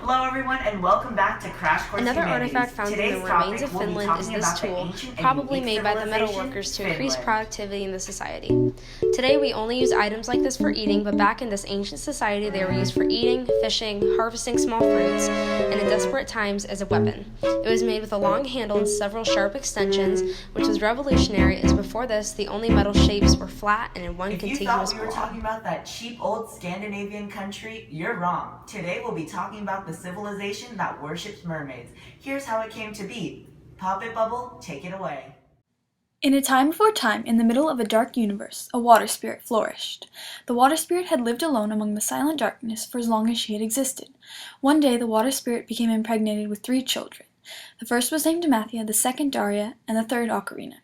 Hello everyone and welcome back to Crash Course Another Humanities. artifact found in the remains of Finland is this tool, probably made by the metalworkers to increase productivity in the society. Today we only use items like this for eating, but back in this ancient society they were used for eating, fishing, harvesting small fruits, and in desperate times as a weapon. It was made with a long handle and several sharp extensions, which was revolutionary as before this the only metal shapes were flat and in one contiguous block. If you thought we were talking about that cheap old Scandinavian country, you're wrong. Today we'll be talking about the civilization that worships mermaids. Here's how it came to be. Pop it, Bubble, take it away. In a time before time, in the middle of a dark universe, a water spirit flourished. The water spirit had lived alone among the silent darkness for as long as she had existed. One day the water spirit became impregnated with 3 children. The first was named Amathia, the second Daria, and the third Ocarina.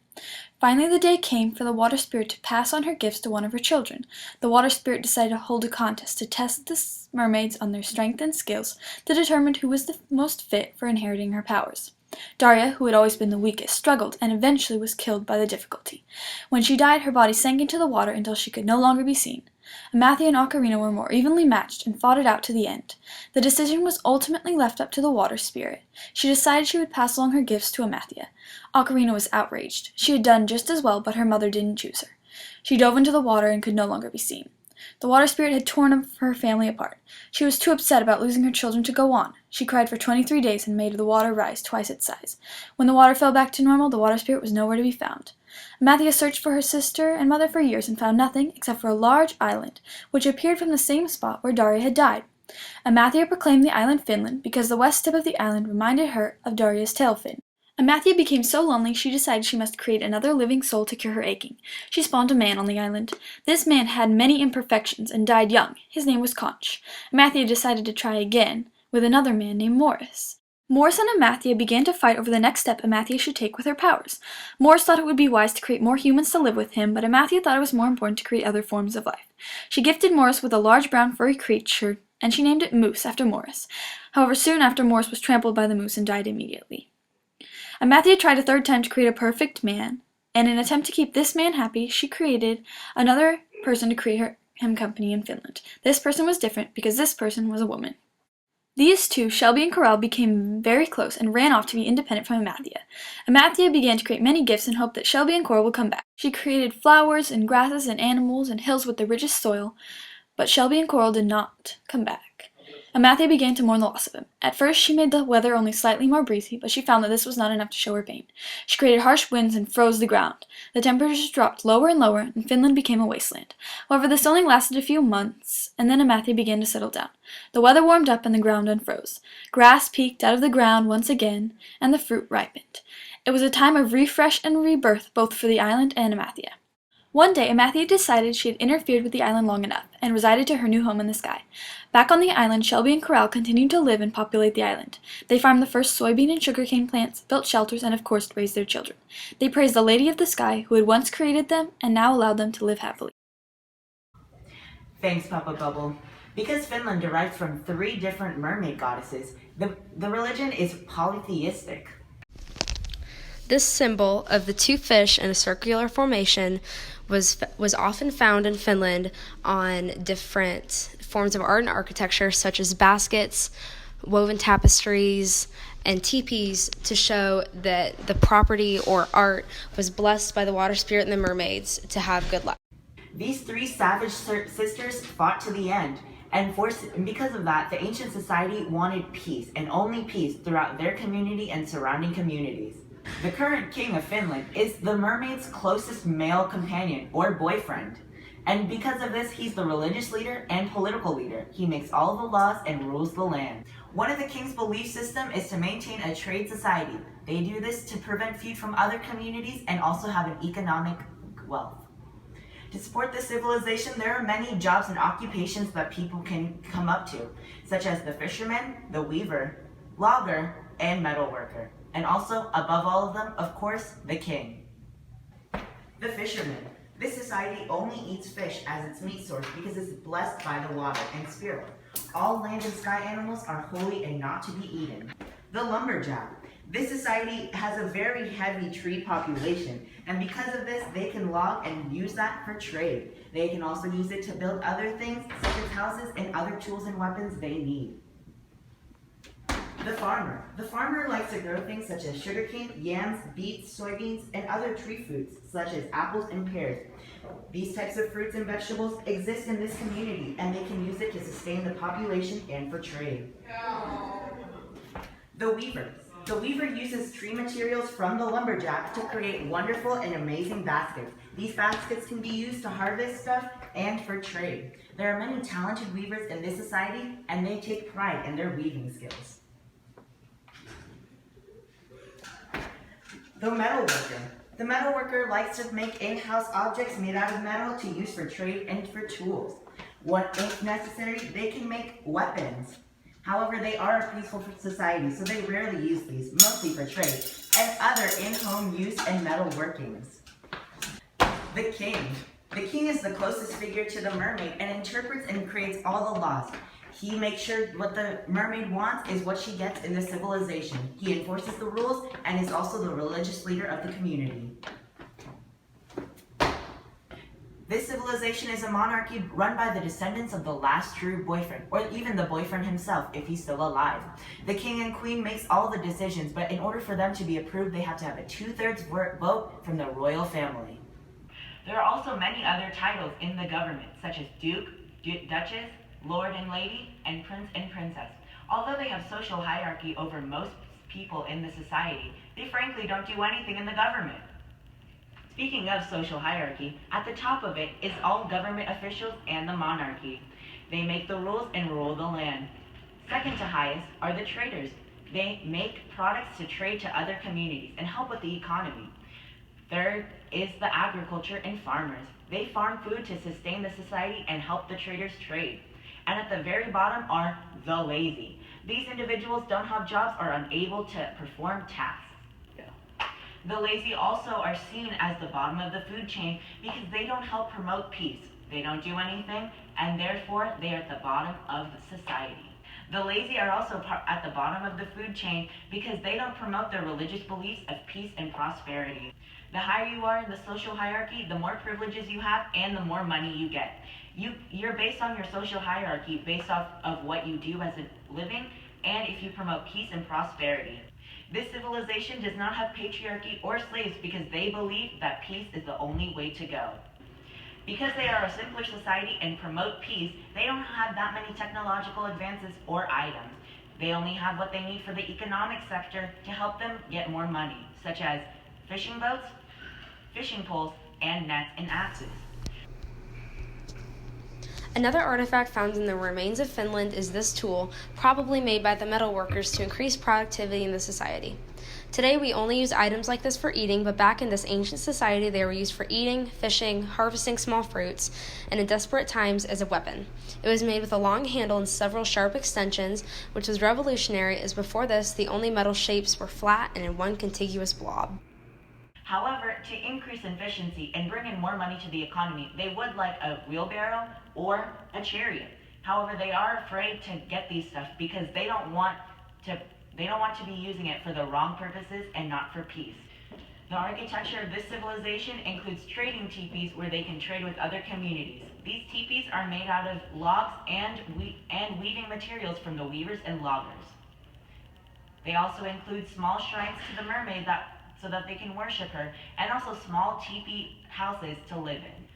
Finally the day came for the water spirit to pass on her gifts to one of her children. The water spirit decided to hold a contest to test the mermaids on their strength and skills to determine who was the most fit for inheriting her powers. Daria, who had always been the weakest, struggled and eventually was killed by the difficulty. When she died, her body sank into the water until she could no longer be seen. Amathia and Ocarina were more evenly matched and fought it out to the end. The decision was ultimately left up to the water spirit. She decided she would pass along her gifts to Amathia. Ocarina was outraged. She had done just as well, but her mother didn't choose her. She dove into the water and could no longer be seen. The water spirit had torn her family apart. She was too upset about losing her children to go on. She cried for 23 days and made the water rise twice its size. When the water fell back to normal, the water spirit was nowhere to be found. Amathia searched for her sister and mother for years and found nothing except for a large island, which appeared from the same spot where Daria had died. Amathia proclaimed the island Finland because the west tip of the island reminded her of Daria's tail fin. Amathia became so lonely she decided she must create another living soul to cure her aching. She spawned a man on the island. This man had many imperfections and died young. His name was Conch. Amathia decided to try again with another man named Morris. Morris and Amathia began to fight over the next step Amathia should take with her powers. Morris thought it would be wise to create more humans to live with him, but Amathia thought it was more important to create other forms of life. She gifted Morris with a large brown furry creature, and she named it Moose after Morris. However, soon after, Morris was trampled by the moose and died immediately. Amathia tried a third time to create a perfect man, and in an attempt to keep this man happy, she created another person to create him company in Finland. This person was different because this person was a woman. These two, Shelby and Corral, became very close and ran off to be independent from Amathia. Amathia began to create many gifts in hope that Shelby and Corral would come back. She created flowers and grasses and animals and hills with the richest soil, but Shelby and Corral did not come back. Amathia began to mourn the loss of him. At first she made the weather only slightly more breezy, but she found that this was not enough to show her pain. She created harsh winds and froze the ground. The temperatures dropped lower and lower, and Finland became a wasteland. However, this only lasted a few months, and then Amathia began to settle down. The weather warmed up and the ground unfroze. Grass peeked out of the ground once again, and the fruit ripened. It was a time of refresh and rebirth both for the island and Amathia. One day, Amathia decided she had interfered with the island long enough, and resided to her new home in the sky. Back on the island, Shelby and Corral continued to live and populate the island. They farmed the first soybean and sugarcane plants, built shelters, and of course raised their children. They praised the Lady of the Sky, who had once created them, and now allowed them to live happily. Thanks, Papa Bubble. Because Finland derives from 3 different mermaid goddesses, the religion is polytheistic. This symbol of the 2 fish in a circular formation was often found in Finland on different forms of art and architecture, such as baskets, woven tapestries, and teepees, to show that the property or art was blessed by the water spirit and the mermaids to have good luck. These 3 savage sisters fought to the end, and because of that, the ancient society wanted peace, and only peace, throughout their community and surrounding communities. The current king of Finland is the mermaid's closest male companion or boyfriend. And because of this, he's the religious leader and political leader. He makes all the laws and rules the land. One of the king's belief system is to maintain a trade society. They do this to prevent feud from other communities and also have an economic wealth. To support this civilization, there are many jobs and occupations that people can come up to, such as the fisherman, the weaver, logger, and metal worker. And also, above all of them, of course, the king. The fisherman. This society only eats fish as its meat source because it's blessed by the water and spirit. All land and sky animals are holy and not to be eaten. The lumberjack. This society has a very heavy tree population, and because of this, they can log and use that for trade. They can also use it to build other things, such as houses and other tools and weapons they need. The farmer. The farmer likes to grow things such as sugarcane, yams, beets, soybeans, and other tree fruits such as apples and pears. These types of fruits and vegetables exist in this community, and they can use it to sustain the population and for trade. The weaver. The weaver uses tree materials from the lumberjack to create wonderful and amazing baskets. These baskets can be used to harvest stuff and for trade. There are many talented weavers in this society, and they take pride in their weaving skills. The metal worker. The metal worker likes to make in-house objects made out of metal to use for trade and for tools. If necessary, they can make weapons. However, they are a peaceful society, so they rarely use these, mostly for trade, and other in-home use and metal workings. The king. The king is the closest figure to the mermaid and interprets and creates all the laws. He makes sure what the mermaid wants is what she gets in the civilization. He enforces the rules and is also the religious leader of the community. This civilization is a monarchy run by the descendants of the last true boyfriend, or even the boyfriend himself if he's still alive. The king and queen makes all the decisions, but in order for them to be approved, they have to have a 2/3 vote from the royal family. There are also many other titles in the government, such as Duke, Duchess, Lord and Lady, and Prince and Princess. Although they have social hierarchy over most people in the society, they frankly don't do anything in the government. Speaking of social hierarchy, at the top of it is all government officials and the monarchy. They make the rules and rule the land. Second to highest are the traders. They make products to trade to other communities and help with the economy. Third is the agriculture and farmers. They farm food to sustain the society and help the traders trade. And at the very bottom are the lazy. These individuals don't have jobs or are unable to perform tasks. The lazy also are seen as the bottom of the food chain because they don't help promote peace. They don't do anything, and therefore they are at the bottom of society. The lazy are also at the bottom of the food chain because they don't promote their religious beliefs of peace and prosperity. The higher you are in the social hierarchy, the more privileges you have and the more money you get. You're based on your social hierarchy based off of what you do as a living and if you promote peace and prosperity. This civilization does not have patriarchy or slaves because they believe that peace is the only way to go. Because they are a simpler society and promote peace, they don't have that many technological advances or items. They only have what they need for the economic sector to help them get more money, such as fishing boats, fishing poles, and nets and axes. Another artifact found in the remains of Finland is this tool, probably made by the metal workers to increase productivity in the society. Today we only use items like this for eating, but back in this ancient society they were used for eating, fishing, harvesting small fruits, and in desperate times as a weapon. It was made with a long handle and several sharp extensions, which was revolutionary as before this the only metal shapes were flat and in one contiguous blob. However, to increase efficiency and bring in more money to the economy, they would like a wheelbarrow or a chariot. However, they are afraid to get these stuff because they don't want to be using it for the wrong purposes and not for peace. The architecture of this civilization includes trading teepees where they can trade with other communities. These teepees are made out of logs and weaving materials from the weavers and loggers. They also include small shrines to the mermaid so that they can worship her, and also small teepee houses to live in.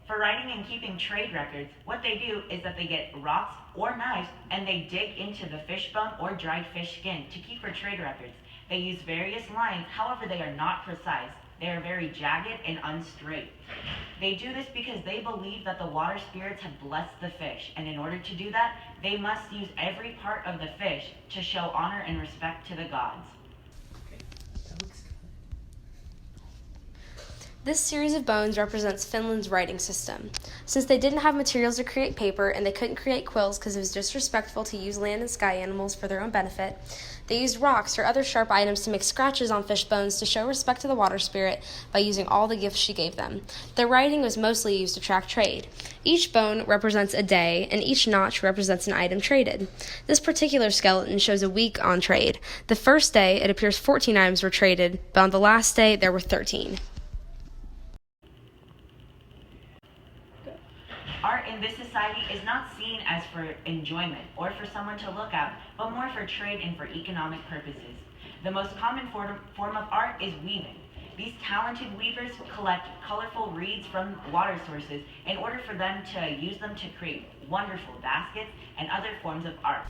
For writing and keeping trade records, what they do is that they get rocks or knives and they dig into the fish bone or dried fish skin to keep for trade records. They use various lines, however they are not precise. They are very jagged and unstraight. They do this because they believe that the water spirits have blessed the fish, and in order to do that, they must use every part of the fish to show honor and respect to the gods. This series of bones represents Finland's writing system. Since they didn't have materials to create paper and they couldn't create quills because it was disrespectful to use land and sky animals for their own benefit, they used rocks or other sharp items to make scratches on fish bones to show respect to the water spirit by using all the gifts she gave them. Their writing was mostly used to track trade. Each bone represents a day, and each notch represents an item traded. This particular skeleton shows a week on trade. The first day, it appears 14 items were traded, but on the last day, there were 13. Art in this society is not seen as for enjoyment or for someone to look at, but more for trade and for economic purposes. The most common form of art is weaving. These talented weavers collect colorful reeds from water sources in order for them to use them to create wonderful baskets and other forms of art.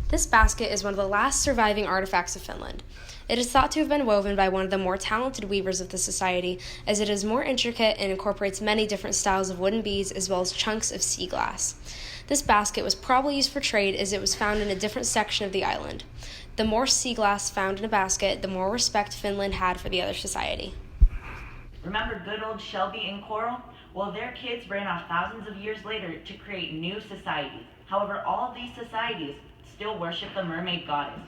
This basket is one of the last surviving artifacts of Finland. It is thought to have been woven by one of the more talented weavers of the society, as it is more intricate and incorporates many different styles of wooden beads as well as chunks of sea glass. This basket was probably used for trade as it was found in a different section of the island. The more sea glass found in a basket, the more respect Finland had for the other society. Remember good old Shelby and Coral? Well, their kids ran off thousands of years later to create new societies. However, all of these societies still worship the mermaid goddess.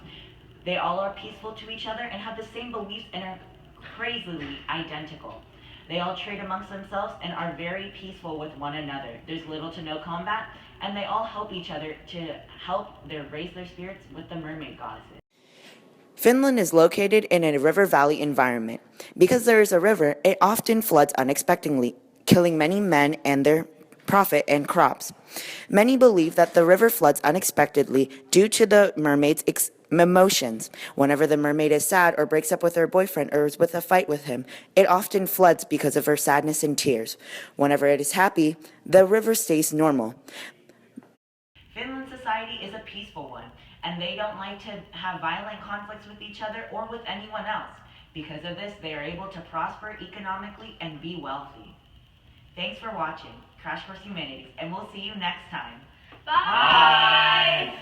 They all are peaceful to each other and have the same beliefs and are crazily identical. They all trade amongst themselves and are very peaceful with one another. There's little to no combat, and they all help each other to raise their spirits with the mermaid goddesses. Finland is located in a river valley environment. Because there is a river, it often floods unexpectedly, killing many men and their profit and crops. Many believe that the river floods unexpectedly due to the mermaid's emotions. Whenever the mermaid is sad or breaks up with her boyfriend or is with a fight with him, it often floods because of her sadness and tears. Whenever it is happy, the river stays normal. Finland society is a peaceful one, and they don't like to have violent conflicts with each other or with anyone else. Because of this, they are able to prosper economically and be wealthy. Thanks for watching Crash Course Humanities, and we'll see you next time. Bye!